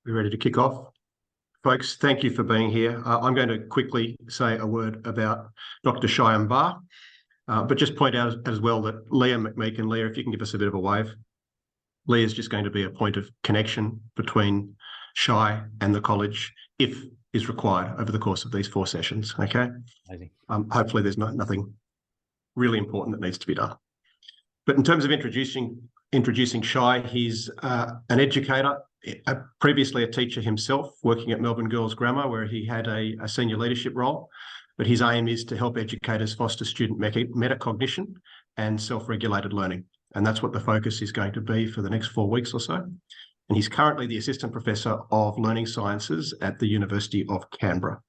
We're ready to kick off. Folks, thank you for being here. I'm going to quickly say a word about Dr. Shyam Barr, but just point out as well that Leah McMeekin, Leah, if you can give us a bit of a wave. Leah is just going to be a point of connection between Shy and the college, if is required over the course of these 4 sessions, okay? Hopefully there's nothing really important that needs to be done. But in terms of introducing Shy, he's an educator, previously a teacher himself, working at Melbourne Girls Grammar, where he had a senior leadership role. But his aim is to help educators foster student metacognition and self-regulated learning. And that's what the focus is going to be for the next 4 weeks or so. And he's currently the Assistant Professor of Learning Sciences at the University of Canberra.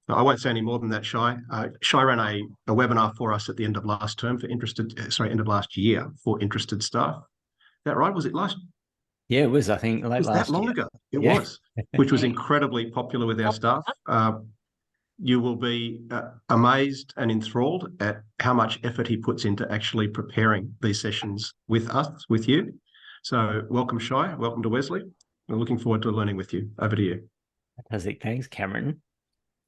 Now, I won't say any more than that, Shy. Shy ran a webinar for us at the end of last term for end of last year for interested staff. Is that right? Was it last? Yeah, it was, I think, late last year. That long ago? It was, which was incredibly popular with our staff. You will be amazed and enthralled at how much effort he puts into actually preparing these sessions with us, with you. So welcome, Shy. Welcome to Wesley. We're looking forward to learning with you. Over to you. Fantastic. Thanks, Cameron.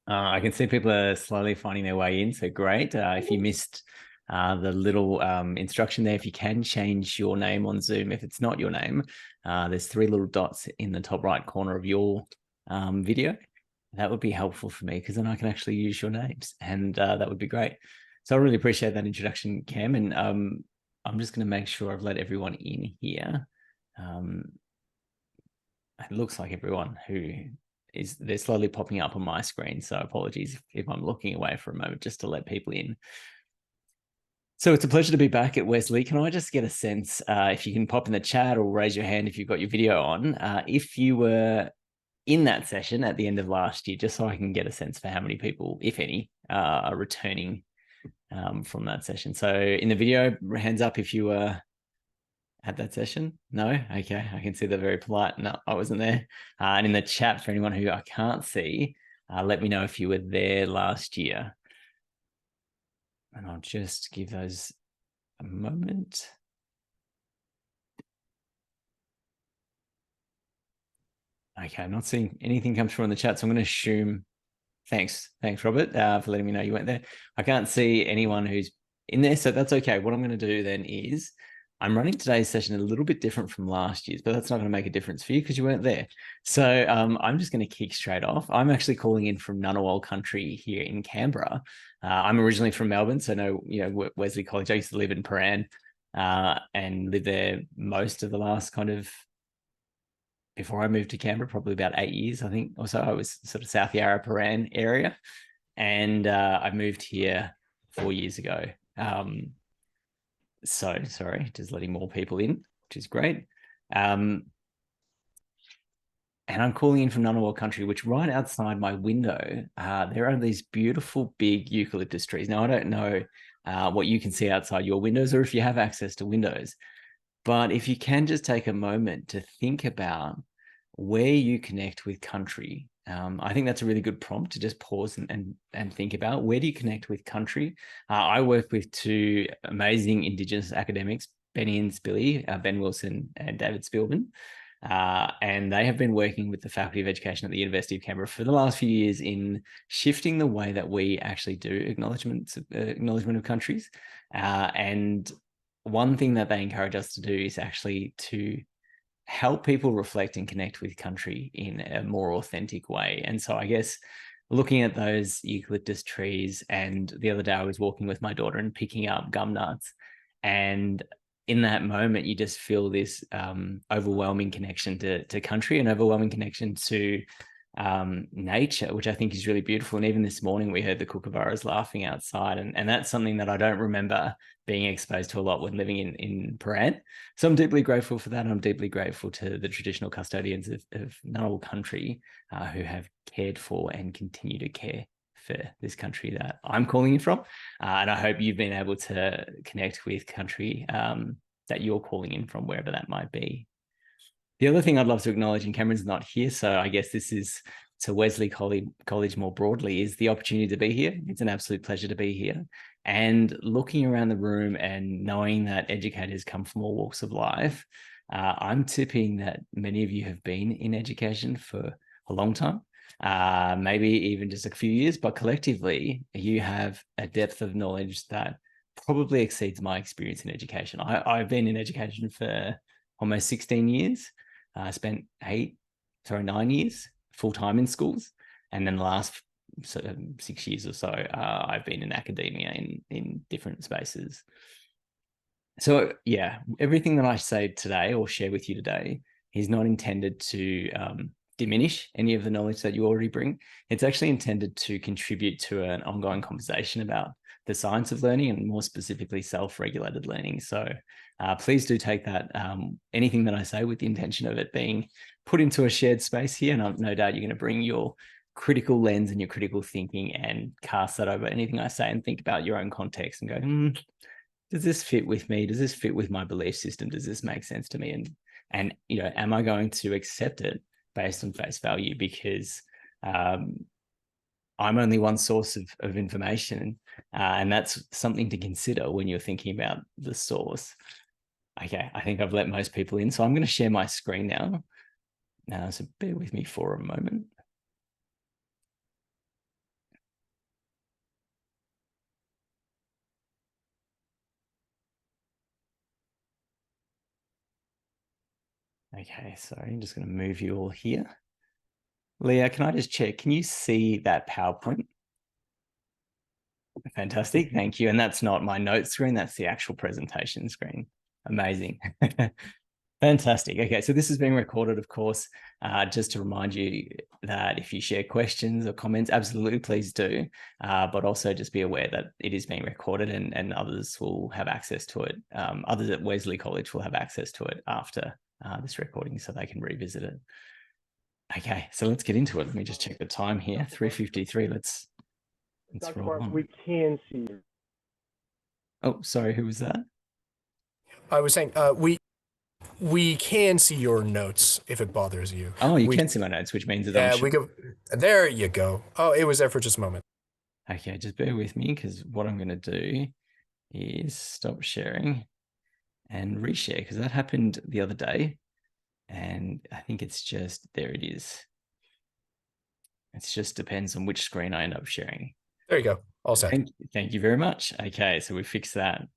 I can see people are slowly finding their way in, so great. If you missed the little instruction there, if you can change your name on Zoom, if it's not your name, there's 3 little dots in the top right corner of your video. That would be helpful for me because then I can actually use your names, and that would be great. So I really appreciate that introduction, Cam, and I'm just going to make sure I've let everyone in here. It looks like everyone they're slowly popping up on my screen, so apologies if I'm looking away for a moment just to let people in. So it's a pleasure to be back at Wesley. Can I just get a sense, if you can pop in the chat or raise your hand if you've got your video on, if you were in that session at the end of last year, just so I can get a sense for how many people, if any, are returning from that session. So in the video, hands up if you were at that session. No? Okay, I can see they're very polite. No, I wasn't there. And in the chat, for anyone who I can't see, let me know if you were there last year. And I'll just give those a moment. Okay, I'm not seeing anything come through in the chat, so I'm going to assume. Thanks, Robert, for letting me know you went there. I can't see anyone who's in there, so that's okay. What I'm going to do then is I'm running today's session a little bit different from last year's, but that's not going to make a difference for you because you weren't there. So I'm just going to kick straight off. I'm actually calling in from Ngunnawal country here in Canberra. I'm originally from Melbourne, so Wesley College. I used to live in Paran and lived there most of the last before I moved to Canberra, probably about 8 years, I think, or so. I was sort of South Yarra, Paran area. And I moved here 4 years ago. So, sorry, just letting more people in, which is great. And I'm calling in from Ngunnawal country, which right outside my window, there are these beautiful big eucalyptus trees. Now, I don't know what you can see outside your windows or if you have access to windows, but if you can just take a moment to think about where you connect with country, I think that's a really good prompt to just pause and think about. Where do you connect with country? I work with 2 amazing Indigenous academics, Benny and Spilly, Ben Wilson and David Spilman, and they have been working with the Faculty of Education at the University of Canberra for the last few years in shifting the way that we actually do acknowledgement of countries. And one thing that they encourage us to do is actually to help people reflect and connect with country in a more authentic way. And so I guess looking at those eucalyptus trees, and the other day I was walking with my daughter and picking up gum nuts, and in that moment you just feel this overwhelming connection to country, and overwhelming connection to nature, which I think is really beautiful. And even this morning we heard the kookaburras laughing outside, and that's something that I don't remember being exposed to a lot when living in Paran. So I'm deeply grateful for that. I'm deeply grateful to the traditional custodians of Ngunnawal country who have cared for and continue to care for this country that I'm calling in from. And I hope you've been able to connect with country that you're calling in from, wherever that might be. The other thing I'd love to acknowledge, and Cameron's not here, so I guess this is to Wesley College more broadly, is the opportunity to be here. It's an absolute pleasure to be here. And looking around the room and knowing that educators come from all walks of life, I'm tipping that many of you have been in education for a long time, maybe even just a few years, but collectively you have a depth of knowledge that probably exceeds my experience in education. I've been in education for almost 16 years. I spent 9 years full-time in schools. And then the last 6 years or so, I've been in academia in different spaces. So yeah, everything that I say today or share with you today is not intended to diminish any of the knowledge that you already bring. It's actually intended to contribute to an ongoing conversation about the science of learning and more specifically self-regulated learning. So please do take that, anything that I say with the intention of it being put into a shared space here. And I've no doubt you're going to bring your critical lens and your critical thinking and cast that over anything I say and think about your own context and go, does this fit with me? Does this fit with my belief system? Does this make sense to me? And you know, am I going to accept it based on face value? Because I'm only one source of information, and that's something to consider when you're thinking about the source. Okay, I think I've let most people in, so I'm going to share my screen now. So bear with me for a moment. Okay, sorry, I'm just going to move you all here. Leah, can I just check? Can you see that PowerPoint? Fantastic, thank you. And that's not my notes screen, that's the actual presentation screen. Amazing. Fantastic. Okay, so this is being recorded, of course, just to remind you that if you share questions or comments, absolutely please do, but also just be aware that it is being recorded and others will have access to it. Others at Wesley College will have access to it after this recording so they can revisit it. Okay, so let's get into it. Let me just check the time here, 3:53. Let's roll on. We can see you. Oh, sorry, who was that? I was saying, we can see your notes if it bothers you. Oh, you can see my notes, which means that Yeah, I'm we go. There you go. Oh, it was there for just a moment. Okay, just bear with me because what I'm going to do is stop sharing and reshare because that happened the other day. And I think it's just, there it is. It just depends on which screen I end up sharing. There you go. All set. Thank you very much. Okay, so we fixed that.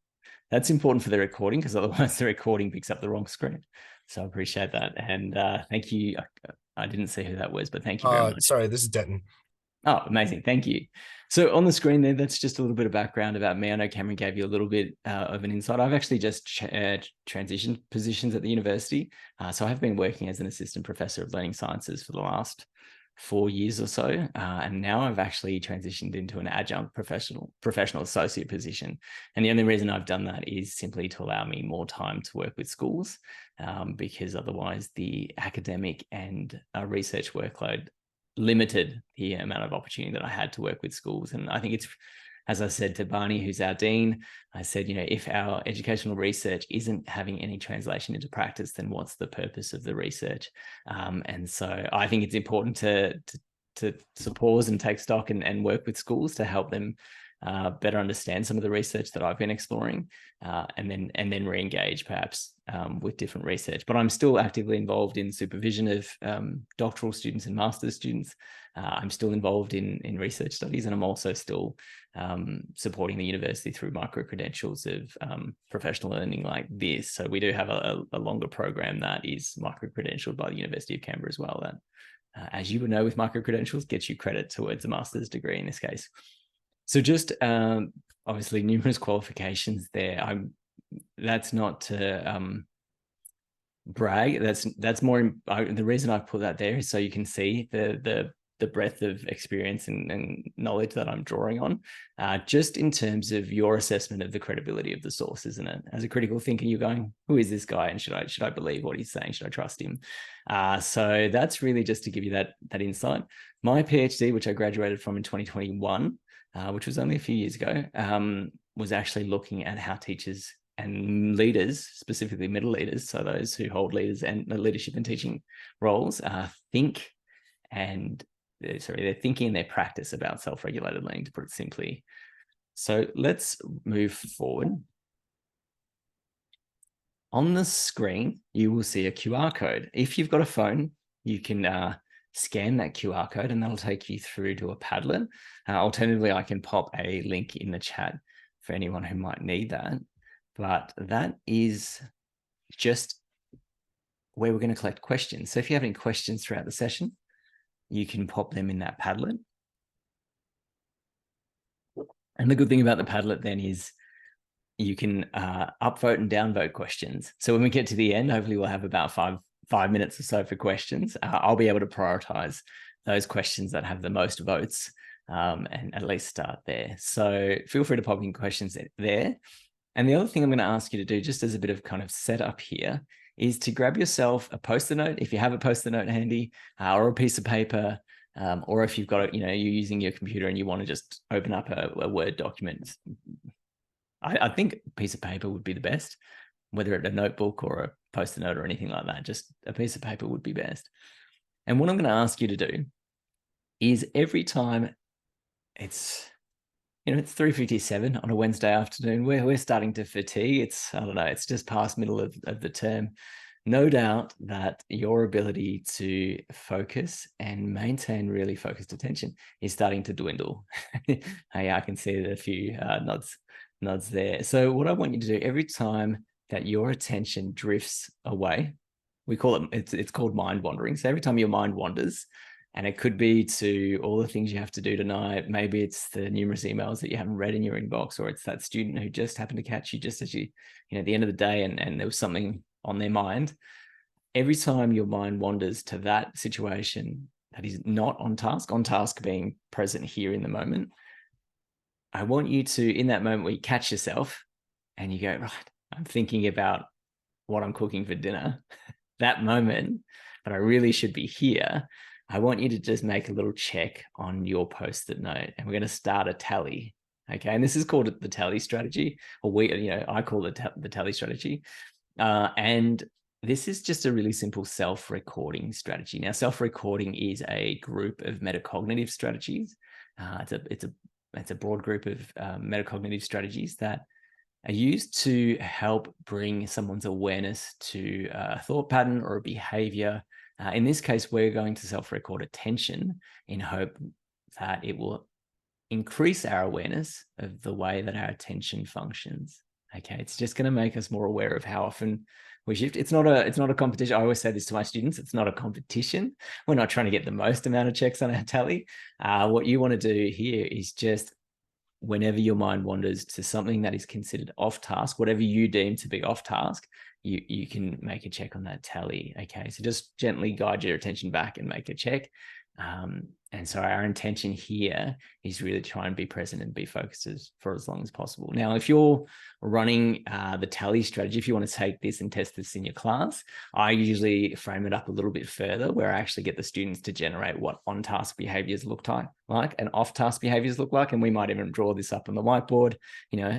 That's important for the recording because otherwise the recording picks up the wrong screen. So I appreciate that. And thank you. I didn't see who that was, but thank you very much. Sorry, this is Denton. Oh, amazing. Thank you. So on the screen there, that's just a little bit of background about me. I know Cameron gave you a little bit of an insight. I've actually just transitioned positions at the university. So I've been working as an assistant professor of learning sciences for the last 4 years or so. And now I've actually transitioned into an adjunct professional associate position. And the only reason I've done that is simply to allow me more time to work with schools, because otherwise the academic and research workload limited the amount of opportunity that I had to work with schools. And I think it's, as I said to Barney, who's our dean, I said, you know, if our educational research isn't having any translation into practice, then what's the purpose of the research? And so I think it's important to pause and take stock and work with schools to help them better understand some of the research that I've been exploring, and then re-engage perhaps with different research. But I'm still actively involved in supervision of doctoral students and master's students. I'm still involved in research studies, and I'm also still supporting the university through micro-credentials of professional learning like this. So we do have a longer program that is micro-credentialed by the University of Canberra as well, that, as you would know with micro-credentials, gets you credit towards a master's degree in this case. So just obviously numerous qualifications there. That's not to brag. That's more. The reason I put that there is so you can see the breadth of experience and knowledge that I'm drawing on, just in terms of your assessment of the credibility of the source, isn't it? As a critical thinker, you're going, who is this guy, and should I believe what he's saying? Should I trust him? So that's really just to give you that insight. My PhD, which I graduated from in 2021. Which was only a few years ago, was actually looking at how teachers and leaders, specifically middle leaders, so those who hold leaders and leadership and teaching roles, think and they're thinking in their practice about self-regulated learning, to put it simply. So let's move forward. On the screen, you will see a QR code. If you've got a phone, you can scan that QR code and that'll take you through to a Padlet. Alternatively, I can pop a link in the chat for anyone who might need that. But that is just where we're going to collect questions. So if you have any questions throughout the session, you can pop them in that Padlet. And the good thing about the Padlet then is you can upvote and downvote questions. So when we get to the end, hopefully we'll have about five minutes or so for questions. I'll be able to prioritize those questions that have the most votes and at least start there. So feel free to pop in questions there. And the other thing I'm going to ask you to do, just as a bit of kind of setup here, is to grab yourself a Post-it note, if you have a Post-it note handy, or a piece of paper, or if you've got it, you're using your computer and you want to just open up a Word document. I think a piece of paper would be the best, whether it's a notebook or a Post-it note or anything like that. Just a piece of paper would be best. And what I'm going to ask you to do is every time it's 3:57 on a Wednesday afternoon, we're starting to fatigue. I don't know, it's just past middle of the term. No doubt that your ability to focus and maintain really focused attention is starting to dwindle. Hey, I can see a few nods there. So what I want you to do every time that your attention drifts away, we call it's called mind wandering. So every time your mind wanders, and it could be to all the things you have to do tonight. Maybe it's the numerous emails that you haven't read in your inbox, or it's that student who just happened to catch you just as at the end of the day, and there was something on their mind. Every time your mind wanders to that situation that is not on task being present here in the moment, I want you to, in that moment where you catch yourself and you go, right, I'm thinking about what I'm cooking for dinner, that moment, but I really should be here. I want you to just make a little check on your Post-it note, and we're going to start a tally. Okay. And this is called the tally strategy, or I call it the tally strategy. And this is just a really simple self-recording strategy. Now, self-recording is a group of metacognitive strategies. It's a broad group of metacognitive strategies that are used to help bring someone's awareness to a thought pattern or a behavior. In this case, we're going to self-record attention in hope that it will increase our awareness of the way that our attention functions. Okay, it's just going to make us more aware of how often we shift. It's not a competition. I always say this to my students. It's not a competition. We're not trying to get the most amount of checks on our tally. What you want to do here is just, whenever your mind wanders to something that is considered off task, whatever you deem to be off task, you can make a check on that tally. Okay, so just gently guide your attention back and make a check. And so our intention here is really try and be present and be focused for as long as possible. Now, if you're running the tally strategy, if you want to take this and test this in your class, I usually frame it up a little bit further, where I actually get the students to generate what on-task behaviors look like and off-task behaviors look like. And we might even draw this up on the whiteboard,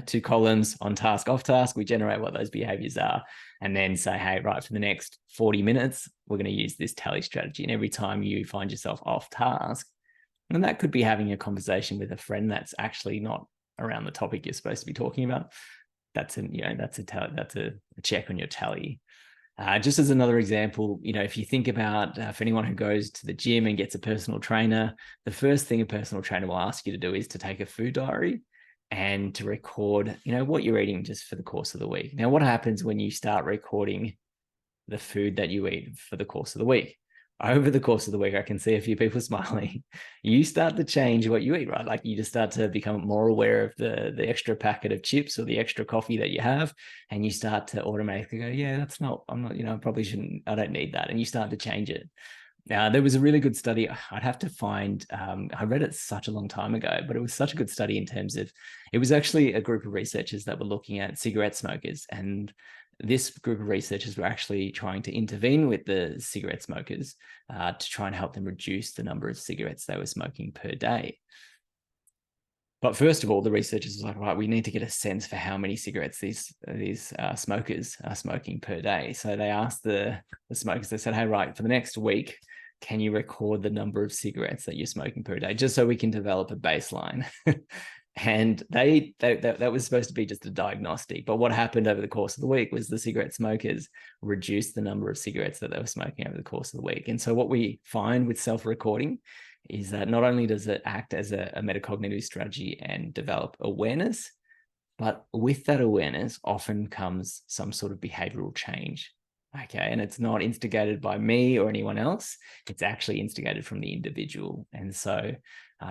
2 columns, on-task, off-task. We generate what those behaviors are, and then say, hey, right, for the next 40 minutes, we're going to use this tally strategy. And every time you find yourself off task, and that could be having a conversation with a friend that's actually not around the topic you're supposed to be talking about, that's a check on your tally. Just as another example, if you think about for anyone who goes to the gym and gets a personal trainer, the first thing a personal trainer will ask you to do is to take a food diary and to record, what you're eating just for the course of the week. Now, what happens when you start recording the food that you eat for the course of the week? Over the course of the week, I can see a few people smiling. You start to change what you eat, right? Like you just start to become more aware of the extra packet of chips or the extra coffee that you have. And you start to automatically go, yeah, I probably shouldn't, I don't need that. And you start to change it. Now, there was a really good study. I'd have to find, I read it such a long time ago, but it was such a good study in terms of, it was actually a group of researchers that were looking at cigarette smokers. And this group of researchers were actually trying to intervene with the cigarette smokers to try and help them reduce the number of cigarettes they were smoking per day. But first of all, the researchers were like, right, we need to get a sense for how many cigarettes these smokers are smoking per day. So they asked the smokers, they said, hey, right, for the next week, can you record the number of cigarettes that you're smoking per day, just so we can develop a baseline? And that was supposed to be just a diagnostic. But what happened over the course of the week was the cigarette smokers reduced the number of cigarettes that they were smoking over the course of the week. And so what we find with self-recording is that not only does it act as a metacognitive strategy and develop awareness, but with that awareness often comes some sort of behavioral change. Okay. And it's not instigated by me or anyone else. It's actually instigated from the individual. And so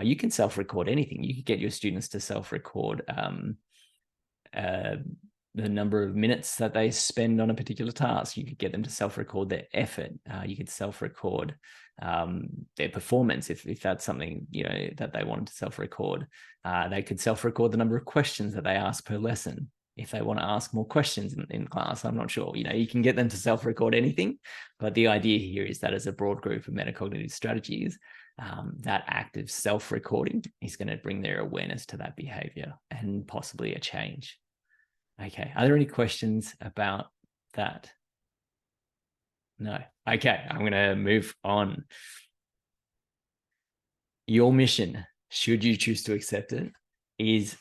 you can self-record anything. You could get your students to self-record the number of minutes that they spend on a particular task. You could get them to self-record their effort. You could self-record their performance if that's something that they wanted to self-record. They could self-record the number of questions that they ask per lesson. If they want to ask more questions in class, I'm not sure. You can get them to self-record anything, but the idea here is that as a broad group of metacognitive strategies, that active self-recording is going to bring their awareness to that behavior and possibly a change. Okay, are there any questions about that? No. Okay, I'm going to move on. Your mission, should you choose to accept it, is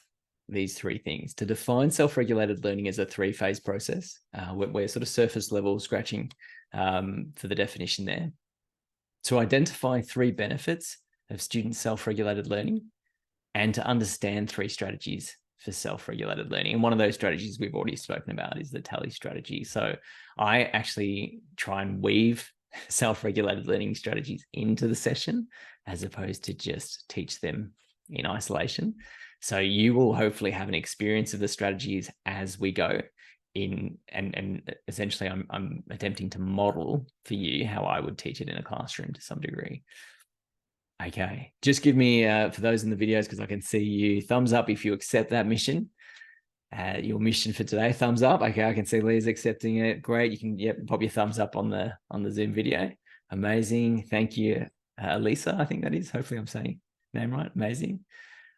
these three things: to define self-regulated learning as a three-phase process. We're sort of surface level scratching for the definition there. To identify three benefits of student self-regulated learning, and to understand three strategies for self-regulated learning. And one of those strategies we've already spoken about is the tally strategy. So I actually try and weave self-regulated learning strategies into the session as opposed to just teach them in isolation. So you will hopefully have an experience of the strategies as we go in, and essentially I'm attempting to model for you how I would teach it in a classroom to some degree. Okay, just give me, for those in the videos, because I can see you, thumbs up if you accept that mission. Your mission for today, thumbs up. Okay, I can see Leah's accepting it. Great, you can pop your thumbs up on the Zoom video. Amazing, thank you. Lisa, I think that is, hopefully I'm saying name right, amazing.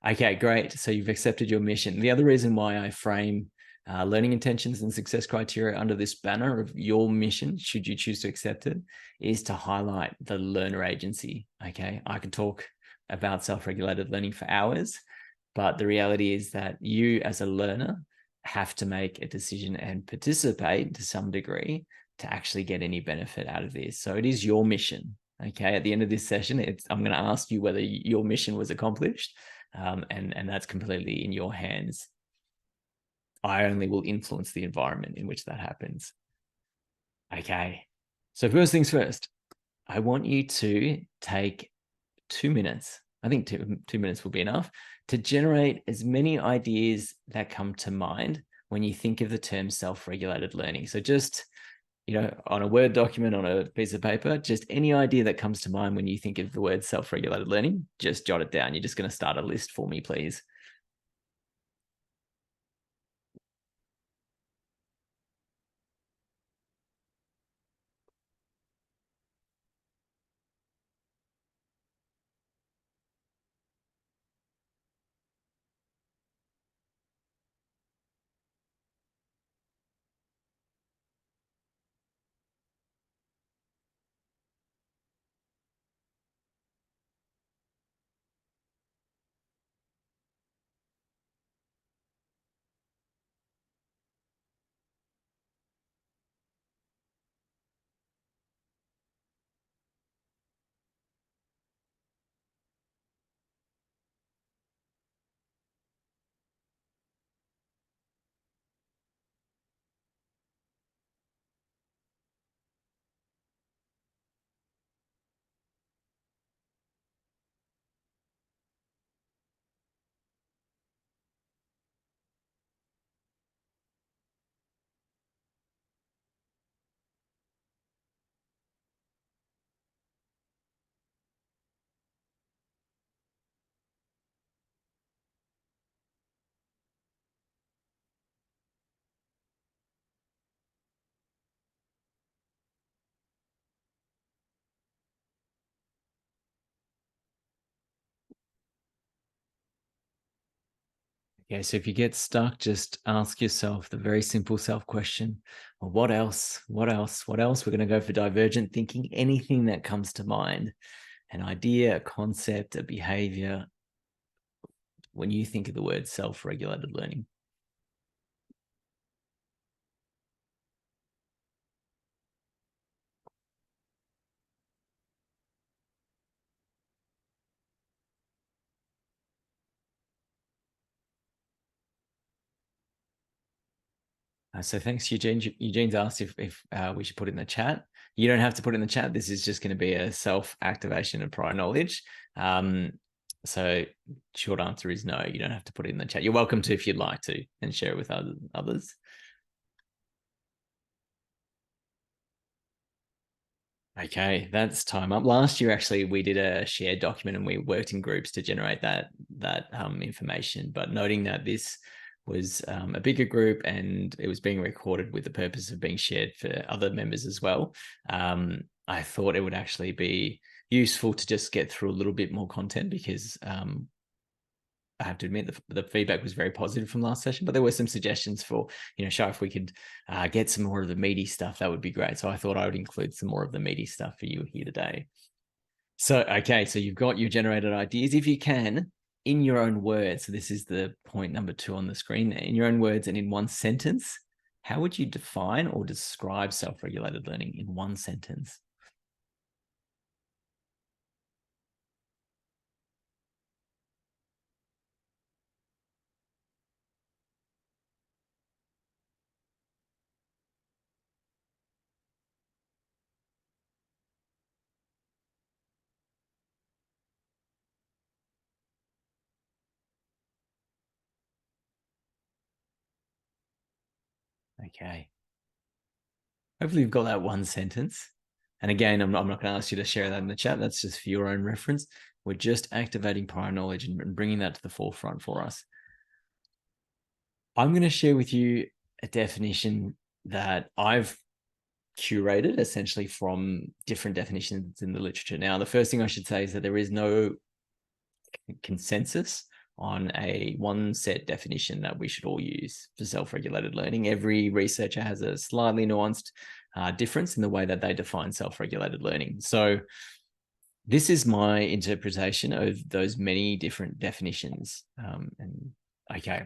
Okay, great, so you've accepted your mission. The other reason why I frame learning intentions and success criteria under this banner of your mission, should you choose to accept it, is to highlight the learner agency. Okay, I could talk about self-regulated learning for hours, but the reality is that you as a learner have to make a decision and participate to some degree to actually get any benefit out of this. So it is your mission. Okay, at the end of this session, I'm going to ask you whether your mission was accomplished, and that's completely in your hands. I only will influence the environment in which that happens. Okay, so first things first, I want you to take 2 minutes. I think two minutes will be enough to generate as many ideas that come to mind when you think of the term self-regulated learning. So just, on a Word document, on a piece of paper, just any idea that comes to mind when you think of the word self-regulated learning, just jot it down. You're just going to start a list for me, please. Okay, so if you get stuck, just ask yourself the very simple self question, well, what else? What else? What else? We're going to go for divergent thinking, anything that comes to mind, an idea, a concept, a behavior, when you think of the word self-regulated learning? So thanks, Eugene. Eugene's asked if we should put it in the chat. You don't have to put it in the chat. This is just going to be a self-activation of prior knowledge. So short answer is no, you don't have to put it in the chat. You're welcome to if you'd like to and share it with others. Okay, that's time up. Last year, actually, we did a shared document and we worked in groups to generate that information. But noting that this was a bigger group and it was being recorded with the purpose of being shared for other members as well, I thought it would actually be useful to just get through a little bit more content because I have to admit the feedback was very positive from last session, but there were some suggestions for, Shy, if we could get some more of the meaty stuff, that would be great. So I thought I would include some more of the meaty stuff for you here today. So, okay, so you've got your generated ideas. If you can, in your own words, so this is the point number 2 on the screen there, in your own words and in one sentence, how would you define or describe self-regulated learning in one sentence? Okay. Hopefully you've got that one sentence. And again, I'm not going to ask you to share that in the chat. That's just for your own reference. We're just activating prior knowledge and bringing that to the forefront for us. I'm going to share with you a definition that I've curated essentially from different definitions in the literature. Now, the first thing I should say is that there is no consensus on a one set definition that we should all use for self-regulated learning. Every researcher has a slightly nuanced difference in the way that they define self-regulated learning. So this is my interpretation of those many different definitions. Okay.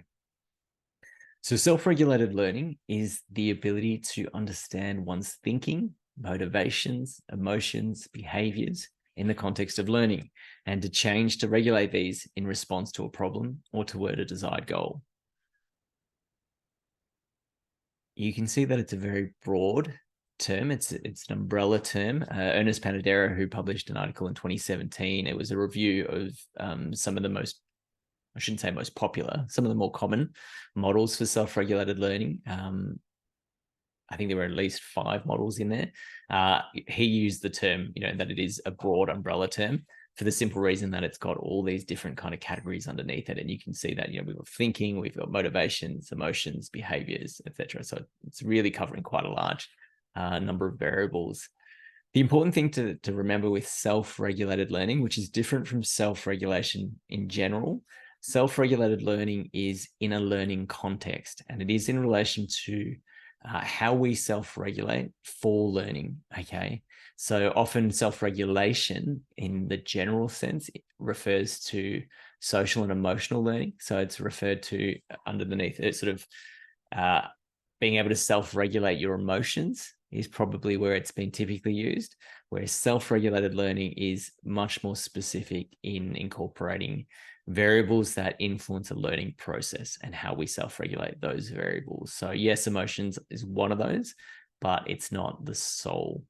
So self-regulated learning is the ability to understand one's thinking, motivations, emotions, behaviors in the context of learning, and to change to regulate these in response to a problem or toward a desired goal. You can see that it's a very broad term. It's an umbrella term. Ernest Panadero, who published an article in 2017, it was a review of some of the most, I shouldn't say most popular, some of the more common models for self-regulated learning. I think there were at least 5 models in there. He used the term, that it is a broad umbrella term for the simple reason that it's got all these different kind of categories underneath it. And you can see that, we've got thinking, we've got motivations, emotions, behaviors, etc. So it's really covering quite a large number of variables. The important thing to remember with self-regulated learning, which is different from self-regulation in general, self-regulated learning is in a learning context, and it is in relation to how we self-regulate for learning, okay? So often self-regulation in the general sense refers to social and emotional learning. So it's referred to underneath it, sort of being able to self-regulate your emotions is probably where it's been typically used, whereas self-regulated learning is much more specific in incorporating variables that influence a learning process and how we self-regulate those variables. So yes, emotions is one of those, but it's not the sole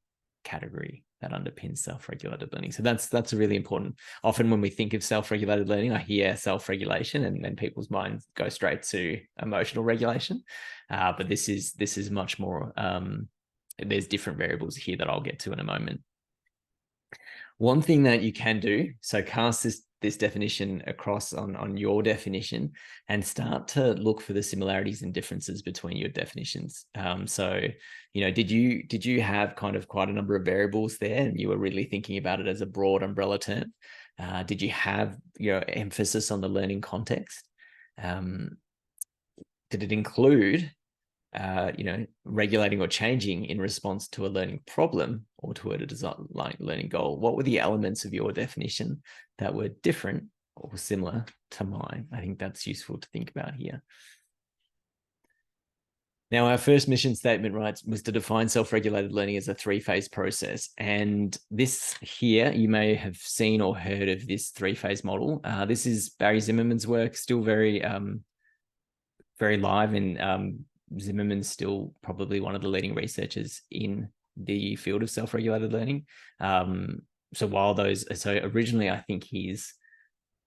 category that underpins self-regulated learning. So that's really important. Often when we think of self-regulated learning, I hear self-regulation and then people's minds go straight to emotional regulation. But this is much more, there's different variables here that I'll get to in a moment. One thing that you can do, so cast this definition across on your definition and start to look for the similarities and differences between your definitions. So, did you have kind of quite a number of variables there and you were really thinking about it as a broad umbrella term? Did you have emphasis on the learning context? Did it include regulating or changing in response to a learning problem or toward a design learning goal? What were the elements of your definition that were different or similar to mine. I think that's useful to think about here. Now, our first mission statement, right, was to define self-regulated learning as a three-phase process. And this here, you may have seen or heard of this three-phase model. This is Barry Zimmerman's work, still very, very live, and Zimmerman's still probably one of the leading researchers in the field of self-regulated learning. So originally, I think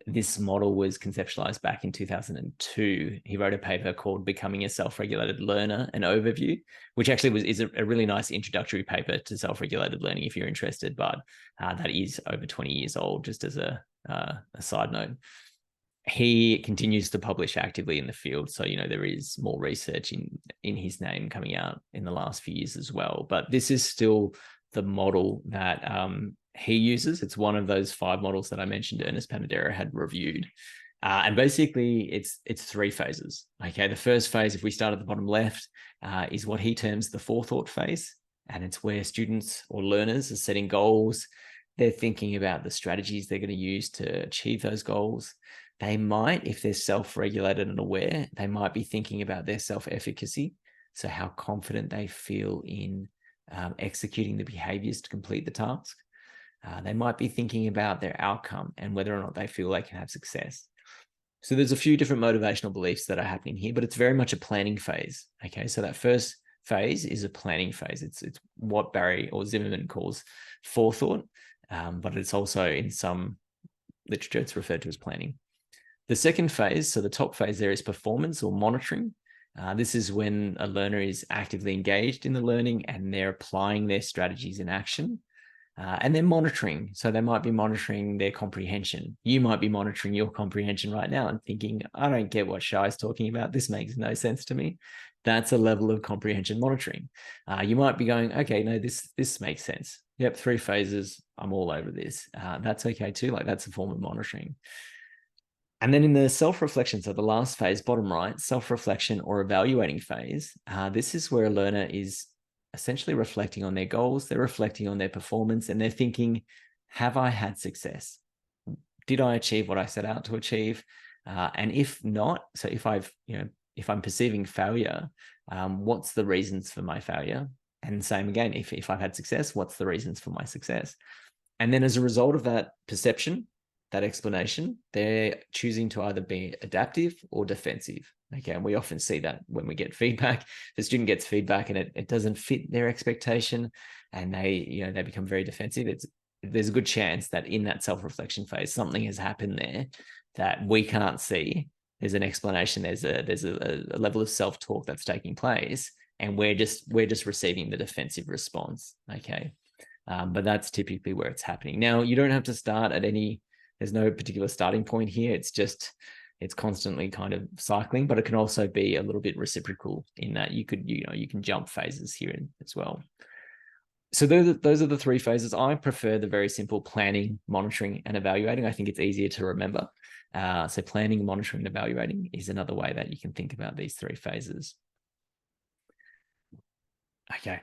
this model was conceptualized back in 2002. He wrote a paper called Becoming a Self-Regulated Learner, an overview, which actually is a really nice introductory paper to self-regulated learning if you're interested, but that is over 20 years old, just as a side note. He continues to publish actively in the field. So, there is more research in his name coming out in the last few years as well. But this is still the model that he uses. It's one of those 5 models that I mentioned Ernest Panadero had reviewed. And basically, it's 3 phases. Okay, the first phase, if we start at the bottom left, is what he terms the forethought phase. And it's where students or learners are setting goals. They're thinking about the strategies they're going to use to achieve those goals. They might, if they're self-regulated and aware, they might be thinking about their self-efficacy. So how confident they feel in executing the behaviors to complete the task. They might be thinking about their outcome and whether or not they feel they can have success. So there's a few different motivational beliefs that are happening here, but it's very much a planning phase. Okay, so that first phase is a planning phase. It's what Barry or Zimmerman calls forethought, but it's also in some literature, it's referred to as planning. The second phase, so the top phase there, is performance or monitoring. This is when a learner is actively engaged in the learning and they're applying their strategies in action. And they're monitoring. So they might be monitoring their comprehension. You might be monitoring your comprehension right now and thinking, I don't get what Shai's talking about. This makes no sense to me. That's a level of comprehension monitoring. You might be going, okay, no, this makes sense. Yep, 3 phases. I'm all over this. That's okay too. Like, that's a form of monitoring. And then in the self-reflection, so the last phase, bottom right, self-reflection or evaluating phase, this is where a learner is essentially reflecting on their goals, they're reflecting on their performance, and they're thinking, have I had success? Did I achieve what I set out to achieve? And if not, so if I'm perceiving failure, what's the reasons for my failure? And same again, if I've had success, what's the reasons for my success? And then as a result of that perception, that explanation, they're choosing to either be adaptive or defensive. Okay, and we often see that when we get feedback. The student gets feedback and it doesn't fit their expectation, and they become very defensive. There's a good chance that in that self-reflection phase, something has happened there that we can't see. There's an explanation. There's a level of self-talk that's taking place, and we're just receiving the defensive response. Okay, but that's typically where it's happening. Now, you don't have to start at any. There's no particular starting point here. It's constantly kind of cycling, but it can also be a little bit reciprocal in that you can jump phases here as well. So those are the 3 phases. I prefer the very simple planning, monitoring, and evaluating. I think it's easier to remember. So planning, monitoring, and evaluating is another way that you can think about these 3 phases. Okay.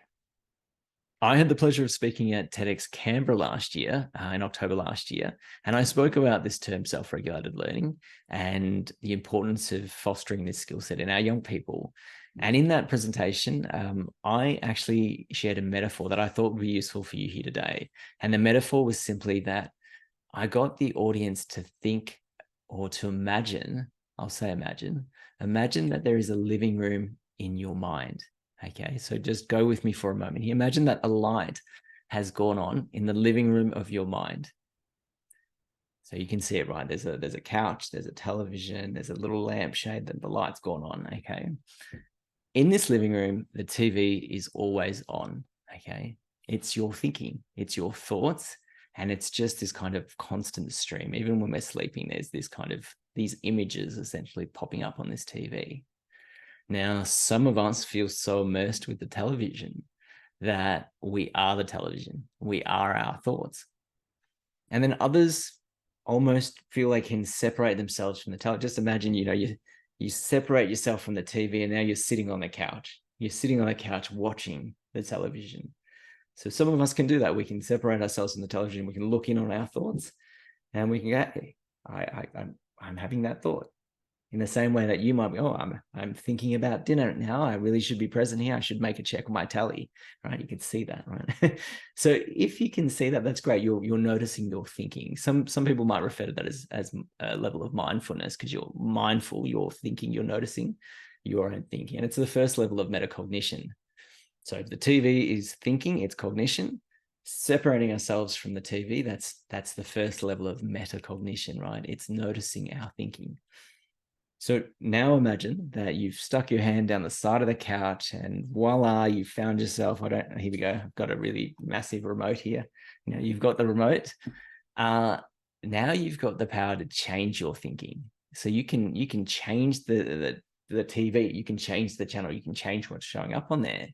I had the pleasure of speaking at TEDx Canberra last year, in October last year, and I spoke about this term self-regulated learning and the importance of fostering this skill set in our young people. And in that presentation, I actually shared a metaphor that I thought would be useful for you here today. And the metaphor was simply that I got the audience to think or to imagine, I'll say imagine that there is a living room in your mind. Okay, so just go with me for a moment here. Imagine that a light has gone on in the living room of your mind. So you can see it, right? There's a couch, there's a television, there's a little lampshade, that the light's gone on, okay? In this living room, the TV is always on, okay? It's your thinking, it's your thoughts, and it's just this kind of constant stream. Even when we're sleeping, there's these images essentially popping up on this TV. Now, some of us feel so immersed with the television that we are the television. We are our thoughts. And then others almost feel they can separate themselves from the television. Just imagine, you separate yourself from the TV and now you're sitting on the couch. You're sitting on the couch watching the television. So some of us can do that. We can separate ourselves from the television. We can look in on our thoughts and we can go, hey, I'm having that thought. In the same way that you might be, oh, I'm thinking about dinner now. I really should be present here. I should make a check on my tally, right? You can see that, right? So if you can see that, that's great. You're noticing your thinking. Some people might refer to that as a level of mindfulness, because you're mindful, you're thinking, you're noticing your own thinking, and it's the first level of metacognition. So if the TV is thinking, it's cognition. Separating ourselves from the TV, that's the first level of metacognition, right? It's noticing our thinking. So now imagine that you've stuck your hand down the side of the couch and voila, you found yourself. Here we go. I've got a really massive remote here. You've got the remote. Now you've got the power to change your thinking. So you can change the TV, you can change the channel, you can change what's showing up on there.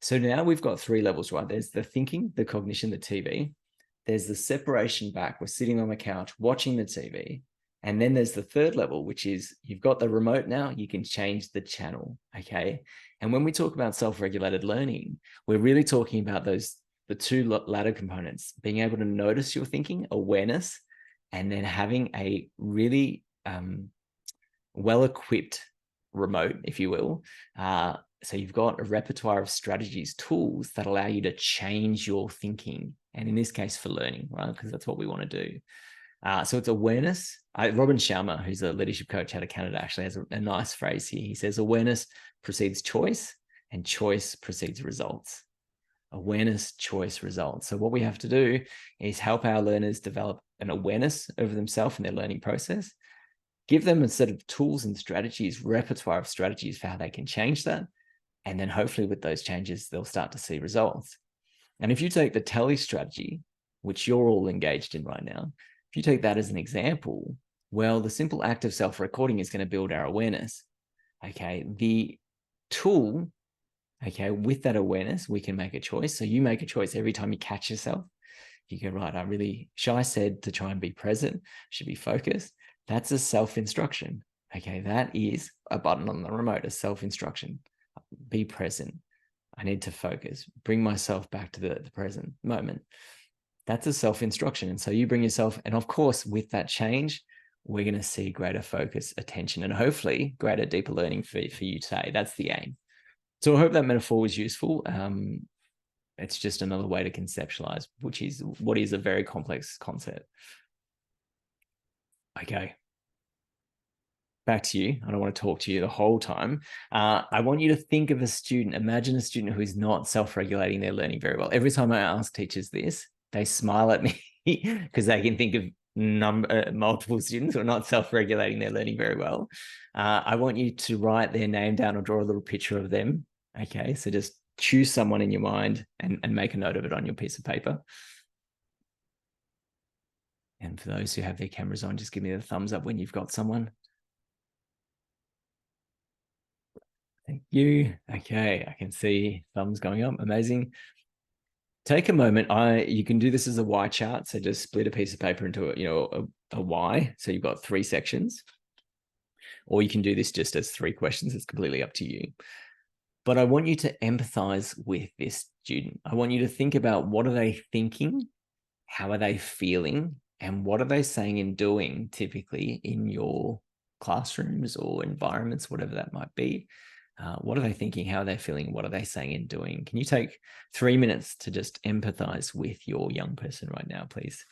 So now we've got 3 levels, right? There's the thinking, the cognition, the TV. There's the separation back. We're sitting on the couch watching the TV. And then there's the 3rd level, which is you've got the remote now, you can change the channel, okay? And when we talk about self-regulated learning, we're really talking about the 2 latter components, being able to notice your thinking, awareness, and then having a really well-equipped remote, if you will. So you've got a repertoire of strategies, tools that allow you to change your thinking. And in this case, for learning, right? Because that's what we want to do. So it's awareness. Robin Sharma, who's a leadership coach out of Canada, actually has a nice phrase here. He says, awareness precedes choice and choice precedes results. Awareness, choice, results. So what we have to do is help our learners develop an awareness over themselves and their learning process, give them a set of tools and strategies, repertoire of strategies for how they can change that. And then hopefully with those changes, they'll start to see results. And if you take the tally strategy, which you're all engaged in right now, if you take that as an example, well, the simple act of self-recording is going to build our awareness. Okay, the tool, okay, with that awareness, we can make a choice. So you make a choice every time you catch yourself. You go, right, Shy said to try and be present, should be focused. That's a self-instruction. Okay, that is a button on the remote, a self-instruction. Be present. I need to focus, bring myself back to the present moment. That's a self-instruction. And so you bring yourself, and of course, with that change, we're going to see greater focus, attention, and hopefully greater, deeper learning for you today. That's the aim. So I hope that metaphor was useful. It's just another way to conceptualize, what is a very complex concept. Okay. Back to you. I don't want to talk to you the whole time. I want you to think of a student. Imagine a student who is not self-regulating their learning very well. Every time I ask teachers this, they smile at me because they can think of multiple students who are not self-regulating their learning very well. I want you to write their name down or draw a little picture of them. Okay, so just choose someone in your mind and make a note of it on your piece of paper. And for those who have their cameras on, just give me the thumbs up when you've got someone. Thank you. Okay, I can see thumbs going up. Amazing. Take a moment. You can do this as a Y chart. So just split a piece of paper into a Y. So you've got 3 sections. Or you can do this just as 3 questions. It's completely up to you. But I want you to empathize with this student. I want you to think about, what are they thinking? How are they feeling? And what are they saying and doing typically in your classrooms or environments, whatever that might be? What are they thinking? How are they feeling? What are they saying and doing? Can you take 3 minutes to just empathize with your young person right now, please?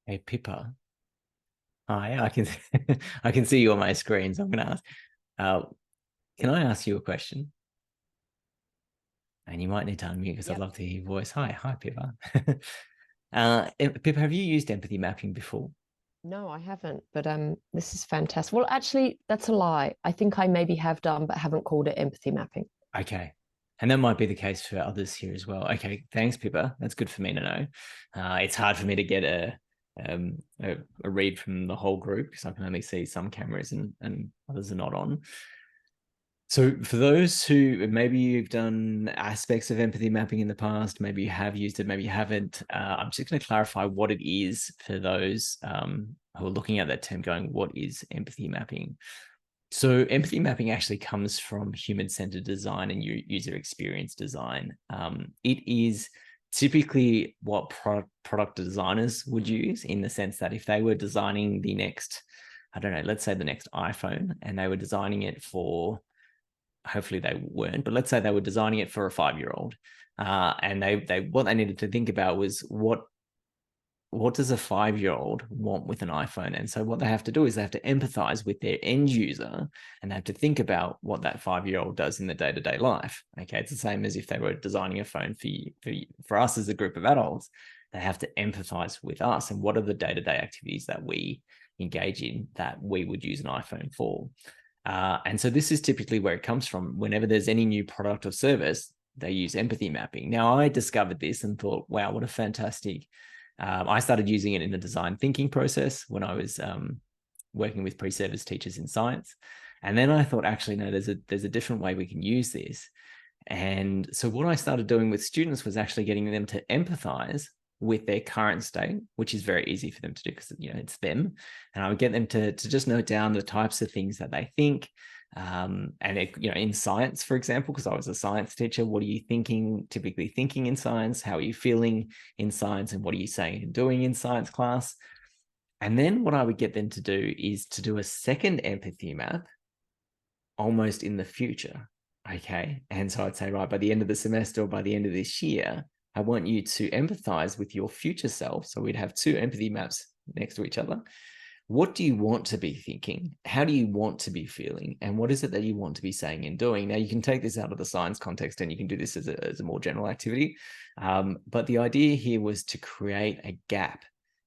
Hey, Pippa. Hi, I can I can see you on my screen, so I'm going to ask. Can I ask you a question? And you might need to unmute because I'd love to hear your voice. Hi, Pippa. Pippa, have you used empathy mapping before? No, I haven't, but this is fantastic. Well, actually, that's a lie. I think I maybe have done, but haven't called it empathy mapping. Okay. And that might be the case for others here as well. Okay, thanks, Pippa. That's good for me to know. It's hard for me to get a read from the whole group because I can only see some cameras and others are not on. So for those who maybe you've done aspects of empathy mapping in the past, maybe you have used it, maybe you haven't, I'm just going to clarify what it is for those who are looking at that term going, what is empathy mapping? So empathy mapping actually comes from human-centered design and user experience design. It is typically what product designers would use, in the sense that if they were designing the next, I don't know, let's say the next iPhone, and they were designing it for, hopefully they weren't, but let's say they were designing it for a 5-year-old, and they what they needed to think about was what does a 5-year-old want with an iPhone? And so what they have to do is they have to empathize with their end user, and they have to think about what that 5-year-old does in the day-to-day life. Okay, it's the same as if they were designing a phone for us as a group of adults. They have to empathize with us and what are the day-to-day activities that we engage in that we would use an iPhone for. And so this is typically where it comes from. Whenever there's any new product or service, they use empathy mapping. Now, I discovered this and thought, wow, what a fantastic. I started using it in the design thinking process when I was working with pre-service teachers in science. And then I thought, actually, no, there's a different way we can use this. And so what I started doing with students was actually getting them to empathize with their current state, which is very easy for them to do because, you know, it's them. And I would get them to just note down the types of things that they think. And it, you know, in science, for example, because I was a science teacher, what are you typically thinking in science? How are you feeling in science? And what are you saying and doing in science class? And then what I would get them to do is to do a second empathy map almost in the future. Okay. And so I'd say, right, by the end of the semester or by the end of this year, I want you to empathize with your future self. So we'd have 2 empathy maps next to each other. What do you want to be thinking? How do you want to be feeling? And what is it that you want to be saying and doing? Now, you can take this out of the science context and you can do this as a more general activity. But the idea here was to create a gap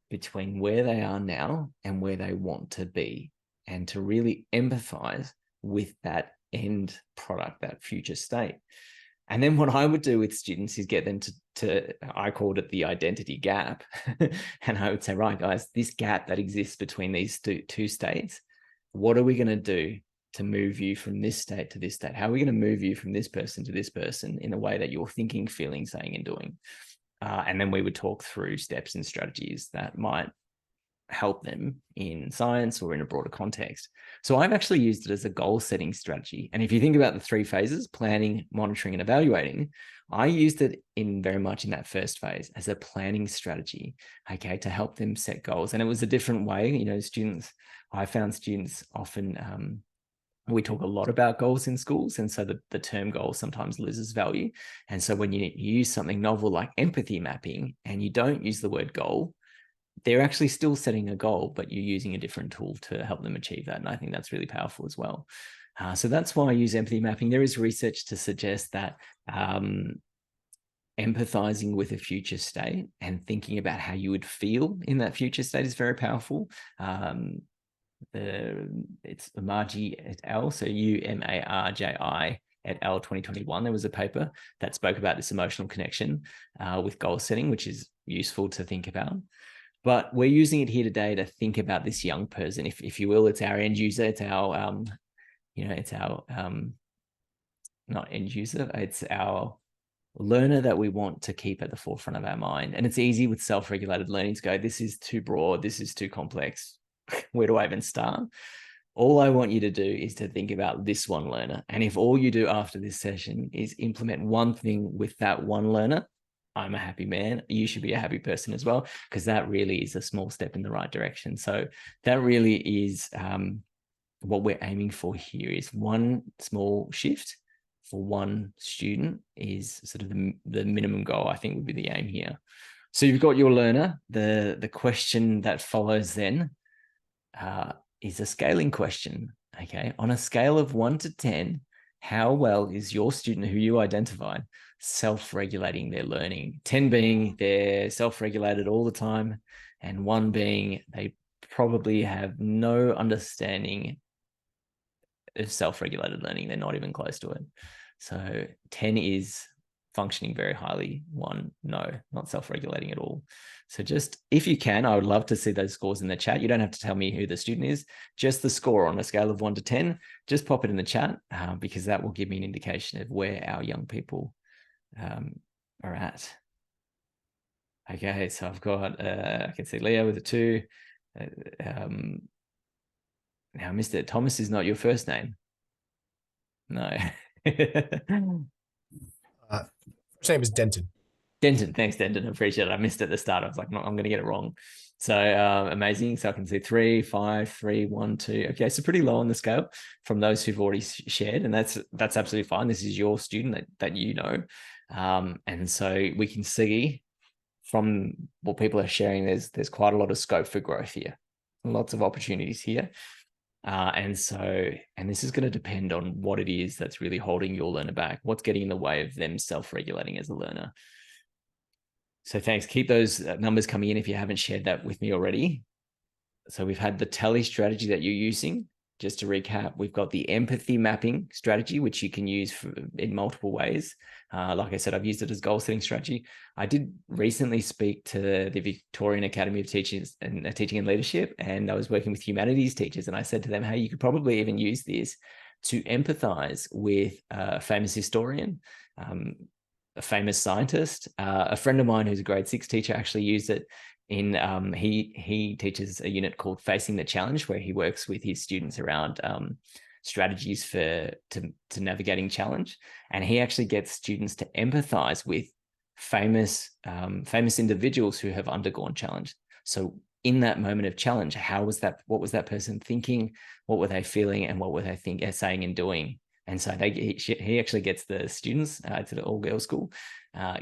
between where they are now and where they want to be, and to really empathize with that end product, that future state. And then what I would do with students is get them to I called it the identity gap. And I would say, right, guys, this gap that exists between these two states, what are we going to do to move you from this state to this state? How are we going to move you from this person to this person in a way that you're thinking, feeling, saying, and doing? And then we would talk through steps and strategies that might help them in science or in a broader context. So I've actually used it as a goal setting strategy. And if you think about the 3 phases, planning, monitoring, and evaluating, I used it very much in that first phase as a planning strategy, okay, to help them set goals. And it was a different way, you know, I found students often, we talk a lot about goals in schools. And so the term goal sometimes loses value. And so when you use something novel like empathy mapping and you don't use the word goal, they're actually still setting a goal, but you're using a different tool to help them achieve that. And I think that's really powerful as well. So that's why I use empathy mapping. There is research to suggest that empathizing with a future state and thinking about how you would feel in that future state is very powerful. It's Umarji et al. So UMARJI et al. 2021. There was a paper that spoke about this emotional connection with goal setting, which is useful to think about. But we're using it here today to think about this young person, if you will. It's our end user. It's our, it's our, not end user. It's our learner that we want to keep at the forefront of our mind. And it's easy with self-regulated learning to go, this is too broad. This is too complex. Where do I even start? All I want you to do is to think about this one learner. And if all you do after this session is implement one thing with that one learner, I'm a happy man. You should be a happy person as well, because that really is a small step in the right direction. So that really is what we're aiming for here, is one small shift for one student is sort of the minimum goal, I think, would be the aim here. So you've got your learner. The question that follows then is a scaling question. Okay, on a scale of 1 to 10, how well is your student who you identified self-regulating their learning? 10 being they're self-regulated all the time, and 1 being they probably have no understanding of self-regulated learning. They're not even close to it. So 10 is functioning very highly. 1, no, not self-regulating at all. So just, if you can, I would love to see those scores in the chat. You don't have to tell me who the student is, just the score on a scale of 1 to 10. Just pop it in the chat because that will give me an indication of where our young people are at. Okay, so I've got, I can see Leo with a 2. Now I missed it. Thomas is not your first name. No. First name is Denton. Denton, thanks, Denton. I appreciate it. I missed it at the start. I was like, no, I'm going to get it wrong. So amazing. So I can see 3, 5, 3, 1, 2. Okay, so pretty low on the scale from those who've already shared, and that's absolutely fine. This is your student that you know, and so we can see from what people are sharing, there's quite a lot of scope for growth here, lots of opportunities here. And this is going to depend on what it is that's really holding your learner back, what's getting in the way of them self-regulating as a learner. So thanks. Keep those numbers coming in if you haven't shared that with me already. So we've had the tally strategy that you're using. Just to recap, we've got the empathy mapping strategy, which you can use in multiple ways. Like I said, I've used it as goal setting strategy. I did recently speak to the Victorian Academy of Teachers and Teaching and Leadership, and I was working with humanities teachers, and I said to them, hey, you could probably even use this to empathize with a famous historian, a famous scientist. A friend of mine who's a grade 6 teacher actually used it in he teaches a unit called Facing the Challenge, where he works with his students around strategies to navigating challenge, and he actually gets students to empathize with famous individuals who have undergone challenge. So in that moment of challenge, what was that person thinking, what were they feeling, and what were they saying and doing? And so he actually gets the students, it's an all-girls school,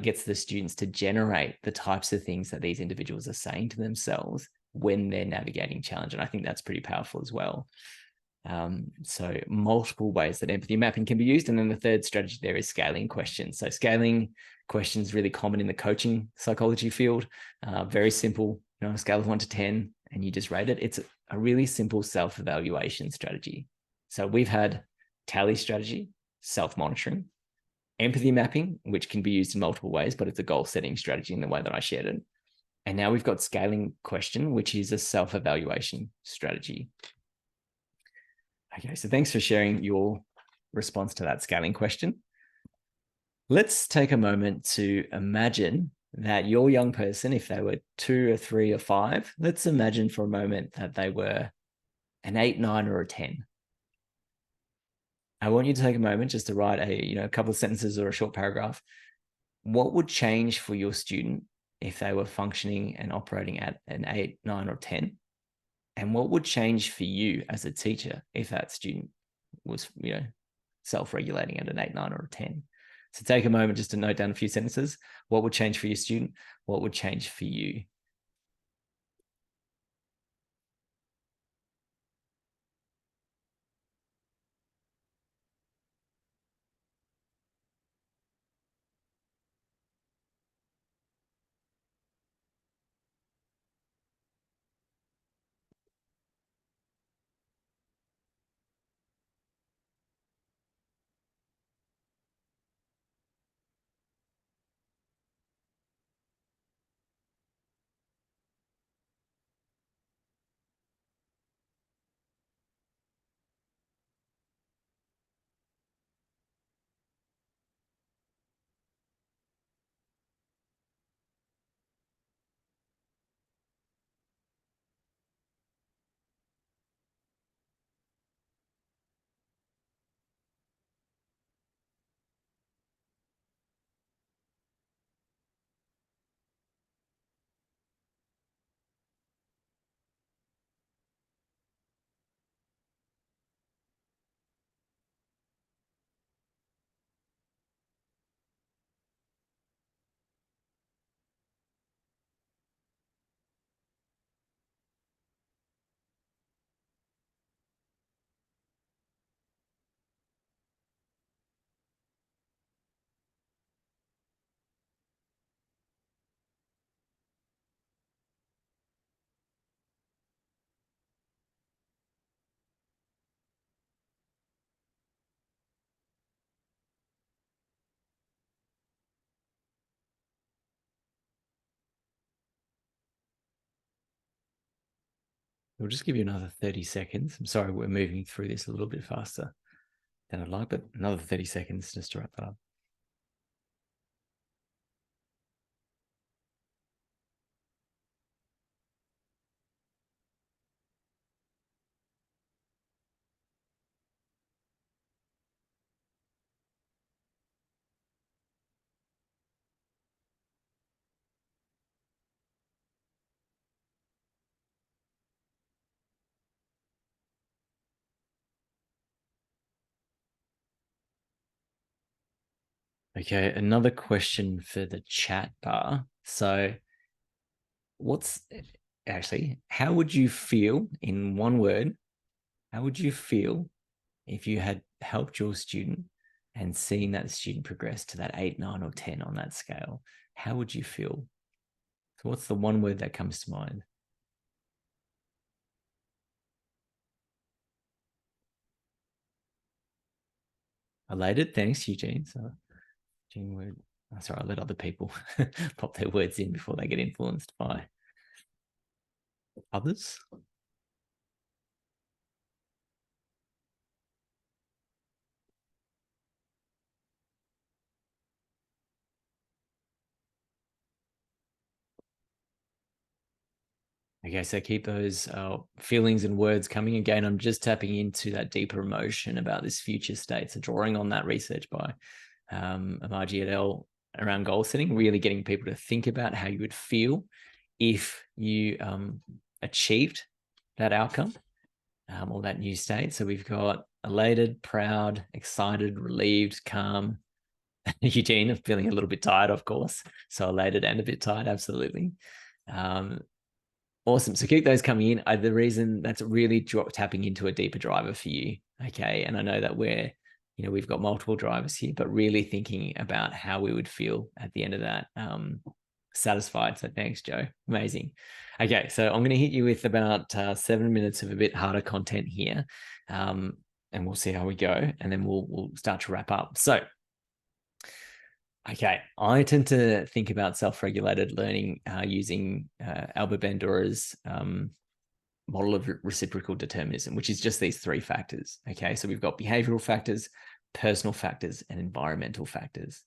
gets the students to generate the types of things that these individuals are saying to themselves when they're navigating challenge. And I think that's pretty powerful as well. So multiple ways that empathy mapping can be used. And then the third strategy there is scaling questions. So scaling questions really common in the coaching psychology field. Very simple, on a scale of 1 to 10, and you just rate it. It's a really simple self-evaluation strategy. So we've had tally strategy, self-monitoring, empathy mapping, which can be used in multiple ways, but it's a goal setting strategy in the way that I shared it. And now we've got scaling question, which is a self-evaluation strategy. Okay, so thanks for sharing your response to that scaling question. Let's take a moment to imagine that your young person, if they were 2 or 3 or 5, let's imagine for a moment that they were an 8, 9, or a 10. I want you to take a moment just to write a couple of sentences or a short paragraph. What would change for your student if they were functioning and operating at an 8, 9, or 10? And what would change for you as a teacher if that student was, self-regulating at an 8, 9, or a 10? So take a moment just to note down a few sentences. What would change for your student? What would change for you? We'll just give you another 30 seconds. I'm sorry, we're moving through this a little bit faster than I'd like, but another 30 seconds just to wrap that up. Okay, another question for the chat bar. So how would you feel in one word? How would you feel if you had helped your student and seen that student progress to that 8, 9, or 10 on that scale? How would you feel? So what's the one word that comes to mind? Elated. Thanks, Eugene. So Eugene word. Oh, sorry, I'll let other people pop their words in before they get influenced by others. Okay, so keep those feelings and words coming. Again, I'm just tapping into that deeper emotion about this future state. So drawing on that research by Amarji et al. Around goal setting, really getting people to think about how you would feel if you achieved that outcome or that new state. So we've got elated, proud, excited, relieved, calm. Eugene, feeling a little bit tired, of course. So elated and a bit tired, absolutely. Awesome. So keep those coming in. The reason that's really tapping into a deeper driver for you. Okay. And I know that we've got multiple drivers here, but really thinking about how we would feel at the end of that, satisfied. So thanks, Joe. Amazing. Okay. So I'm going to hit you with about 7 minutes of a bit harder content here. And we'll see how we go. And then we'll start to wrap up. So, okay, I tend to think about self-regulated learning using Albert Bandura's model of reciprocal determinism, which is just these 3 factors. Okay, so we've got behavioral factors, personal factors, and environmental factors.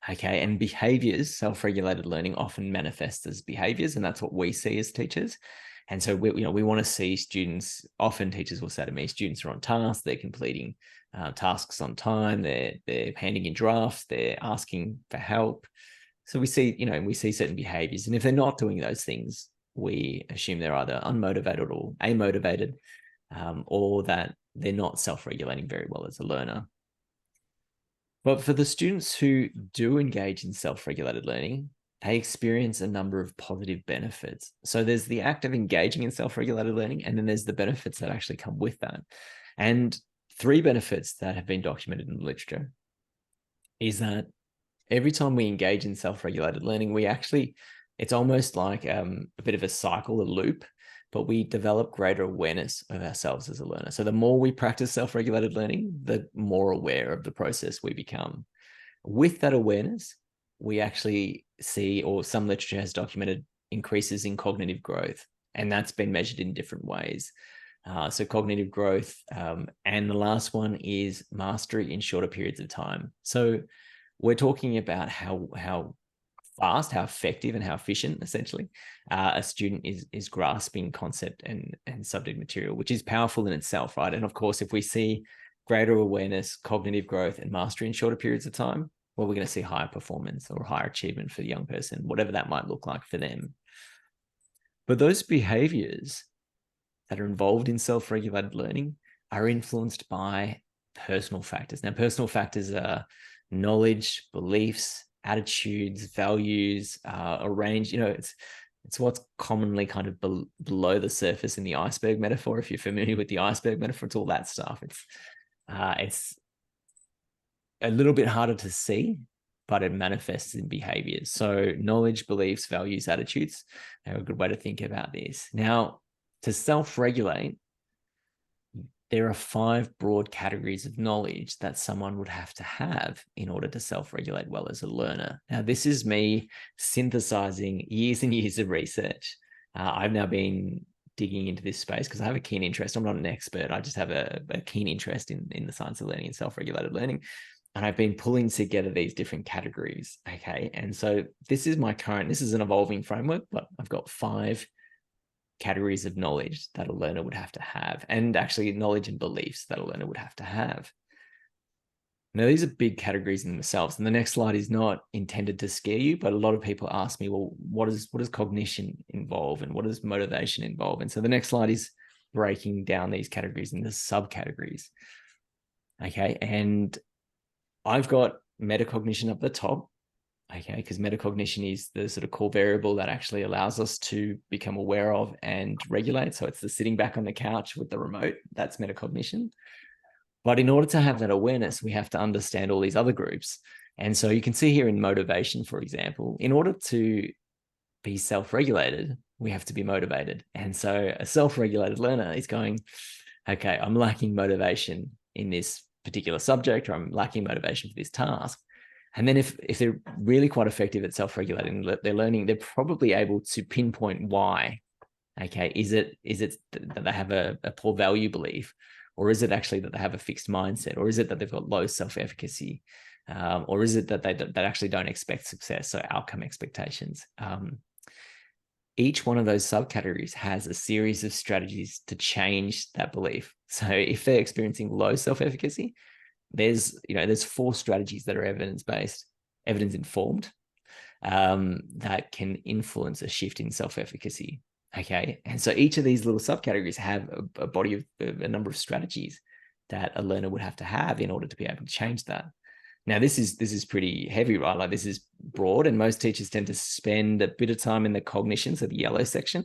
Okay, and behaviors, self-regulated learning often manifests as behaviors, and that's what we see as teachers. And so we want to see students, often teachers will say to me, students are on task, they're completing tasks on time, they're handing in drafts, they're asking for help. So we see certain behaviors. And if they're not doing those things, we assume they're either unmotivated or amotivated, or that they're not self-regulating very well as a learner. But for the students who do engage in self-regulated learning, they experience a number of positive benefits. So there's the act of engaging in self-regulated learning, and then there's the benefits that actually come with that. And 3 benefits that have been documented in the literature is that every time we engage in self-regulated learning, it's almost like a bit of a cycle, a loop, but we develop greater awareness of ourselves as a learner. So the more we practice self-regulated learning, the more aware of the process we become. With that awareness, we actually see, or some literature has documented, increases in cognitive growth. And that's been measured in different ways. So cognitive growth. And the last one is mastery in shorter periods of time. So we're talking about how fast, how effective, and how efficient, essentially, a student is grasping concept and subject material, which is powerful in itself, right? And of course, if we see greater awareness, cognitive growth, and mastery in shorter periods of time, well, we're going to see higher performance or higher achievement for the young person, whatever that might look like for them. But those behaviors that are involved in self-regulated learning are influenced by personal factors. Now, personal factors are knowledge, beliefs, attitudes, values, a range. It's what's commonly kind of below the surface in the iceberg metaphor. If you're familiar with the iceberg metaphor, it's all that stuff. It's a little bit harder to see, but it manifests in behaviors. So knowledge, beliefs, values, attitudes are a good way to think about this. Now, to self-regulate, there are 5 broad categories of knowledge that someone would have to have in order to self-regulate well as a learner. Now, this is me synthesizing years and years of research. I've now been digging into this space because I have a keen interest. I'm not an expert. I just have a keen interest in the science of learning and self-regulated learning. And I've been pulling together these different categories. Okay. And so this is an evolving framework, but I've got 5 categories of knowledge that a learner would have to have, and actually knowledge and beliefs that a learner would have to have. Now, these are big categories in themselves. And the next slide is not intended to scare you, but a lot of people ask me, well, what does cognition involve and what does motivation involve? And so the next slide is breaking down these categories into subcategories. Okay. And I've got metacognition up the top. Okay. Because metacognition is the sort of core variable that actually allows us to become aware of and regulate. So it's the sitting back on the couch with the remote. That's metacognition. But in order to have that awareness, we have to understand all these other groups. And so you can see here in motivation, for example, in order to be self-regulated, we have to be motivated. And so a self-regulated learner is going, okay, I'm lacking motivation in this particular subject, or I'm lacking motivation for this task. And then if they're really quite effective at self-regulating their learning, they're probably able to pinpoint why. Okay, is it that they have a poor value belief? Or is it actually that they have a fixed mindset? Or is it that they've got low self-efficacy? Or is it that they actually don't expect success, so outcome expectations? Each one of those subcategories has a series of strategies to change that belief. So if they're experiencing low self-efficacy, there's 4 strategies that are evidence-based, evidence-informed, that can influence a shift in self-efficacy. Okay. And so each of these little subcategories have a body of a number of strategies that a learner would have to have in order to be able to change that. Now, this is pretty heavy, right? Like, this is broad, and most teachers tend to spend a bit of time in the cognition, so the yellow section,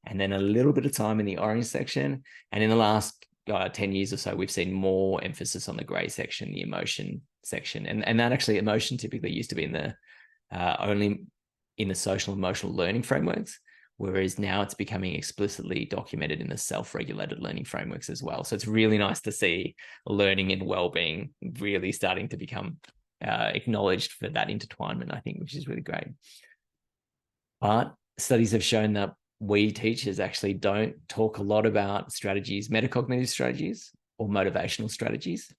and then a little bit of time in the orange section. And in the last 10 years or so, we've seen more emphasis on the gray section, the emotion section. And that actually, emotion typically used to be in the only in the social emotional learning frameworks, whereas now it's becoming explicitly documented in the self-regulated learning frameworks as well. So it's really nice to see learning and well-being really starting to become acknowledged for that intertwinement, I think, which is really great. But studies have shown that we teachers actually don't talk a lot about strategies, metacognitive strategies or motivational strategies,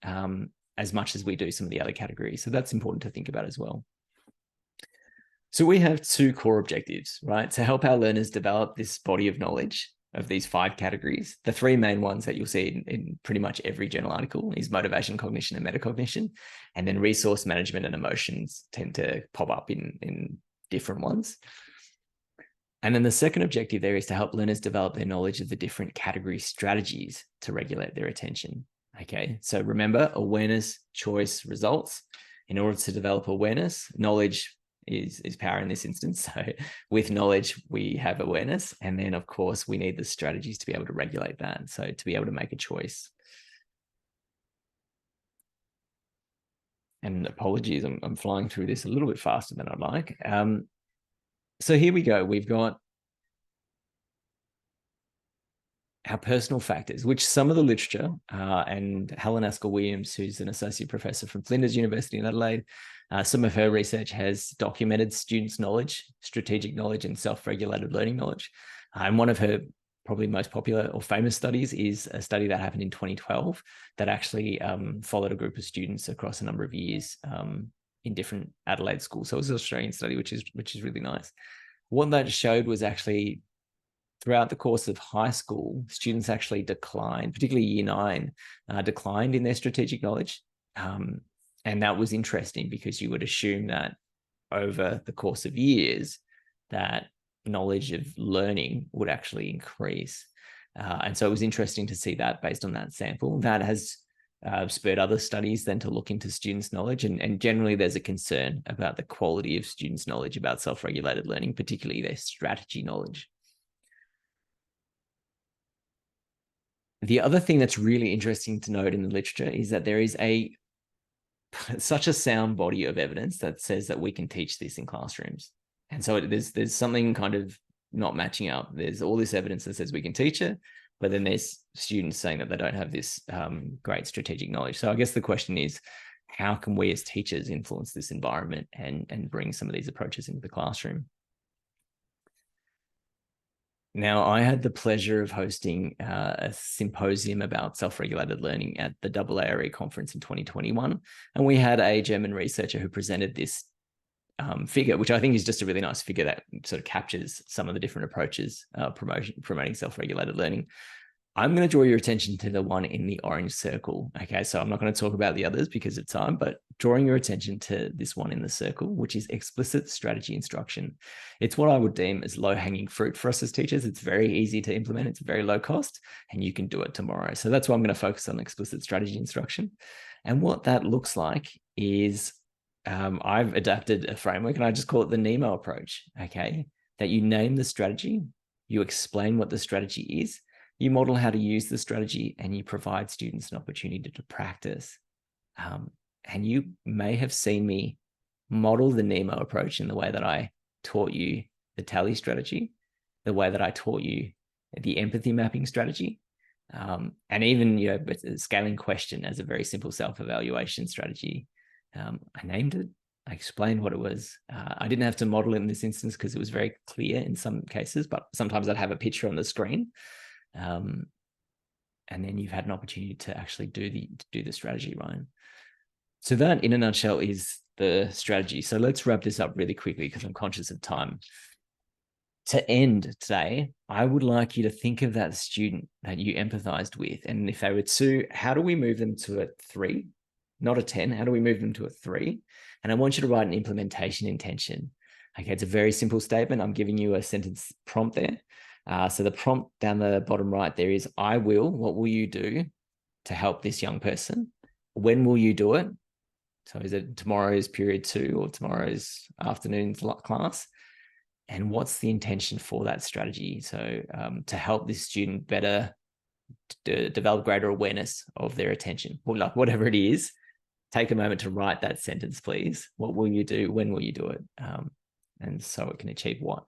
as much as we do some of the other categories. So that's important to think about as well. So we have 2 core objectives, right? To help our learners develop this body of knowledge of these 5 categories. The 3 main ones that you'll see in pretty much every journal article is motivation, cognition, and metacognition. And then resource management and emotions tend to pop up in different ones. And then the second objective there is to help learners develop their knowledge of the different category strategies to regulate their attention. Okay, so remember, awareness, choice, results. In order to develop awareness, knowledge is power in this instance. So with knowledge, we have awareness. And then, of course, we need the strategies to be able to regulate that. So to be able to make a choice. And apologies, I'm flying through this a little bit faster than I'd like. So here we go. We've got our personal factors, which some of the literature, and Helen Askell-Williams, who's an associate professor from Flinders University in Adelaide, some of her research has documented students' knowledge, strategic knowledge, and self-regulated learning knowledge. And one of her probably most popular or famous studies is a study that happened in 2012 that actually followed a group of students across a number of years in different Adelaide schools. So it was an Australian study, which is really nice. What that showed was actually throughout the course of high school, students actually declined, particularly year 9, declined in their strategic knowledge. And that was interesting because you would assume that over the course of years, that knowledge of learning would actually increase. And so it was interesting to see that based on that sample. That has spurred other studies then to look into students' knowledge. And generally, there's a concern about the quality of students' knowledge about self-regulated learning, particularly their strategy knowledge. The other thing that's really interesting to note in the literature is that there is such a sound body of evidence that says that we can teach this in classrooms. And so there's something kind of not matching up. There's all this evidence that says we can teach it, but then there's students saying that they don't have this great strategic knowledge. So I guess the question is, how can we as teachers influence this environment and bring some of these approaches into the classroom? Now, I had the pleasure of hosting a symposium about self-regulated learning at the AARE conference in 2021. And we had a German researcher who presented this figure, which I think is just a really nice figure that sort of captures some of the different approaches promoting self-regulated learning. I'm going to draw your attention to the one in the orange circle. Okay, so I'm not going to talk about the others because of time, but drawing your attention to this one in the circle, which is explicit strategy instruction. It's what I would deem as low-hanging fruit for us as teachers. It's very easy to implement. It's very low cost, and you can do it tomorrow. So that's why I'm going to focus on explicit strategy instruction. And what that looks like is I've adapted a framework, and I just call it the NEMO approach, okay? That you name the strategy, you explain what the strategy is, you model how to use the strategy, and you provide students an opportunity to practice. And you may have seen me model the NEMO approach in the way that I taught you the tally strategy, the way that I taught you the empathy mapping strategy, and even scaling question as a very simple self-evaluation strategy. I named it. I explained what it was. I didn't have to model it in this instance because it was very clear in some cases, but sometimes I'd have a picture on the screen. And then you've had an opportunity to actually do the strategy, Ryan. So that, in a nutshell, is the strategy. So let's wrap this up really quickly because I'm conscious of time. To end today, I would like you to think of that student that you empathized with. And if they were 2, how do we move them to a 3? Not a 10. How do we move them to a 3? And I want you to write an implementation intention. Okay, it's a very simple statement. I'm giving you a sentence prompt there. So the prompt down the bottom right there is, I will, what will you do to help this young person? When will you do it? So is it tomorrow's period 2 or tomorrow's afternoon's class? And what's the intention for that strategy? So to help this student better develop greater awareness of their attention, or like whatever it is, take a moment to write that sentence, please. What will you do? When will you do it? And so it can achieve what?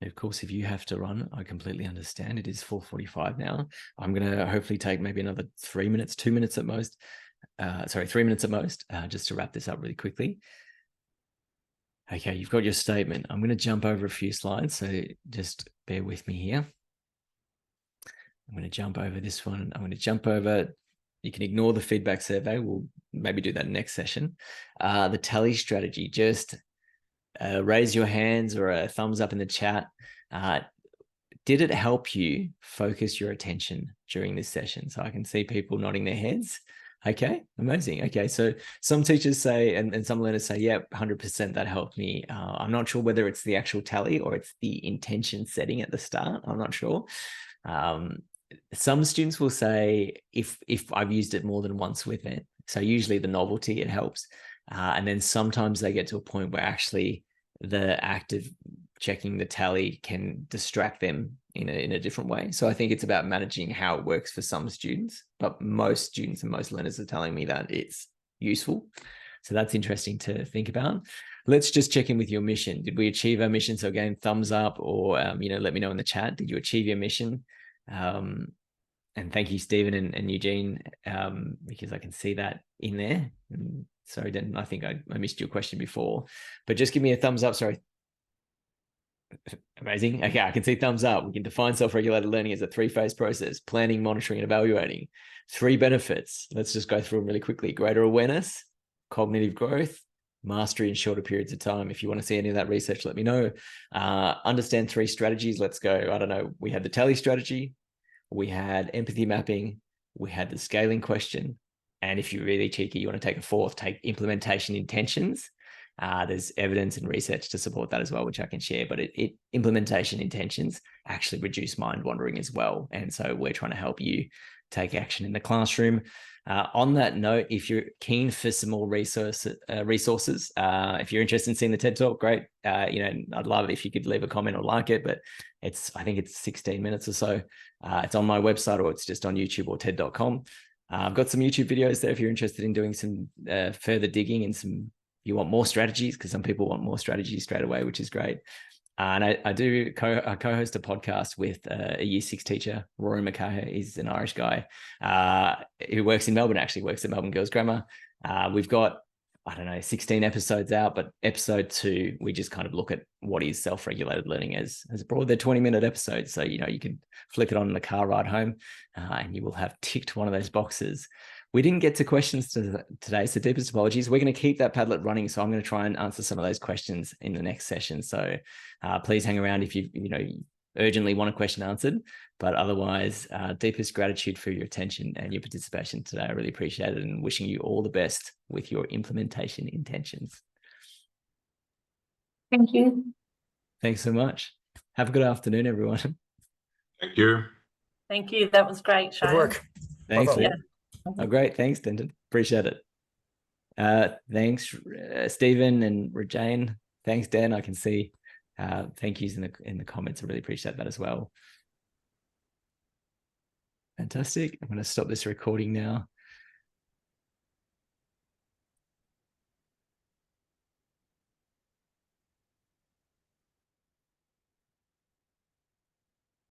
Of course, if you have to run, I completely understand. It is 4:45 now. I'm going to hopefully take maybe another 3 minutes, 2 minutes at most. 3 minutes at most, just to wrap this up really quickly. Okay, you've got your statement. I'm going to jump over a few slides, so just bear with me here. I'm going to jump over this one. I'm going to jump over, you can ignore the feedback survey. We'll maybe do that next session. The tally strategy, just raise your hands or a thumbs up in the chat. Did it help you focus your attention during this session? So I can see people nodding their heads. Okay, amazing. Okay, so some teachers say, and some learners say, yeah, 100% that helped me. I'm not sure whether it's the actual tally or it's the intention setting at the start. I'm not sure. Some students will say, if I've used it more than once with it. So usually the novelty, it helps. And then sometimes they get to a point where actually the act of checking the tally can distract them in a different way. So I think it's about managing how it works for some students, but most students and most learners are telling me that it's useful. So that's interesting to think about. Let's just check in with your mission. Did we achieve our mission? So again, thumbs up, or let me know in the chat. Did you achieve your mission? And thank you, Stephen and Eugene, because I can see that in there. And sorry, Dan, I think I missed your question before, but just give me a thumbs up. Sorry. Amazing. Okay, I can see thumbs up. We can define self-regulated learning as a 3-phase process: planning, monitoring, and evaluating. 3 benefits. Let's just go through them really quickly. Greater awareness, cognitive growth, mastery in shorter periods of time. If you want to see any of that research, let me know. Understand 3 strategies. Let's go. I don't know. We had the tally strategy. We had empathy mapping. We had the scaling question. And if you're really cheeky, you want to take a 4th, take implementation intentions. There's evidence and research to support that as well, which I can share, but implementation intentions actually reduce mind wandering as well. And so we're trying to help you take action in the classroom. On that note, if you're keen for some more resources, if you're interested in seeing the TED Talk, great. I'd love it if you could leave a comment or like it, but I think it's 16 minutes or so. It's on my website, or it's just on YouTube or TED.com. I've got some YouTube videos there if you're interested in doing some further digging and you want more strategies, because some people want more strategies straight away, which is great. And I do co-host a podcast with a year 6 teacher, Rory McCaher. He's an Irish guy who works in Melbourne, actually works at Melbourne Girls Grammar. We've got, 16 episodes out, but episode 2, we just kind of look at what is self-regulated learning as abroad. They're 20-minute episodes. So, you can flick it on in the car ride home and you will have ticked one of those boxes. We didn't get to questions today, so deepest apologies. We're going to keep that Padlet running, so I'm going to try and answer some of those questions in the next session. So please hang around if you urgently want a question answered. But otherwise, deepest gratitude for your attention and your participation today. I really appreciate it, and wishing you all the best with your implementation intentions. Thank you. Thanks so much. Have a good afternoon, everyone. Thank you. Thank you. That was great, Shyam. Good work. Thanks. Bravo. Oh, great. Thanks, Denton. Appreciate it. Thanks, Stephen and Rajane. Thanks, Dan. I can see thank yous in the comments. I really appreciate that as well. Fantastic. I'm going to stop this recording now.